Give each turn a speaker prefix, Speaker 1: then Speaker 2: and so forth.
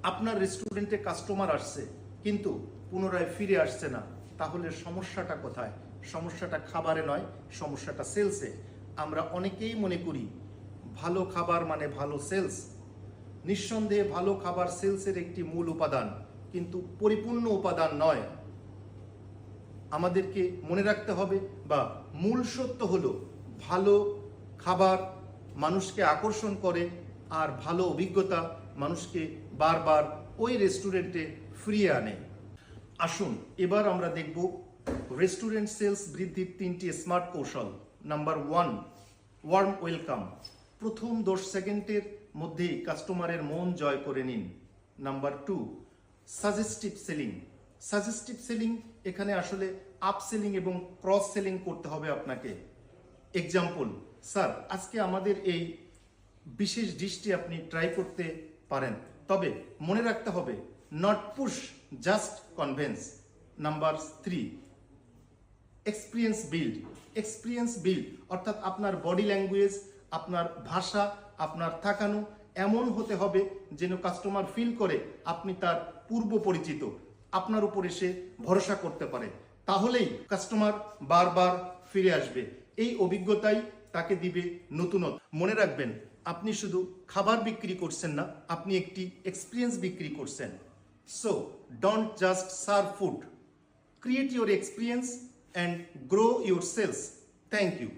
Speaker 1: আপনার রেস্টুরেন্টে কাস্টমার আসছে কিন্তু পুনরায় ফিরে আসছে না, তাহলে সমস্যাটা কোথায়? সমস্যাটা খাবারে নয়, সমস্যাটা সেলসে। আমরা অনেকেই মনে করি ভালো খাবার মানে ভালো সেলস। নিঃসন্দেহে ভালো খাবার সেলসের একটি মূল উপাদান, কিন্তু পরিপূর্ণ উপাদান নয়। আমাদেরকে মনে রাখতে হবে, বা মূল সত্য হলো ভালো খাবার মানুষকে আকর্ষণ করে, আর ভালো অভিজ্ঞতা মানুষকে বারবার ওই রেস্টুরেন্টে ফিরিয়ে আনে। আসুন এবার আমরা দেখব রেস্টুরেন্ট সেলস বৃদ্ধির 3টি স্মার্ট কৌশল। Number 1, warm welcome. প্রথম 10 সেকেন্ডের মধ্যেই কাস্টমারের মন জয় করে নিন। Number 2, suggestive selling. Suggestive selling এখানে আসলে আপ সেলিং এবং ক্রস সেলিং করতে হবে আপনাকে। এক্সাম্পল, স্যার আজকে আমাদের এই বিশেষ ডিশটি আপনি ট্রাই করতে পারেন, তবে মনে রাখতে হবে not push, just convince. Number 3, experience build. Experience build অর্থাৎ আপনার বডি ল্যাঙ্গুয়েজ, আপনার ভাষা, আপনার তাকানো এমন হতে হবে যেন কাস্টমার ফিল করে আপনি তার পূর্ব পরিচিত, আপনার উপরে সে ভরসা করতে পারে। তাহলেই কাস্টমার বারবার ফিরে আসবে। এই অভিজ্ঞতাই তাকে দিবে নতুনত্ব। মনে রাখবেন, আপনি শুধু খাবার বিক্রি করছেন না, আপনি একটি এক্সপিরিয়েন্স বিক্রি করছেন। So don't just serve food, create your experience and grow your sales. Thank you.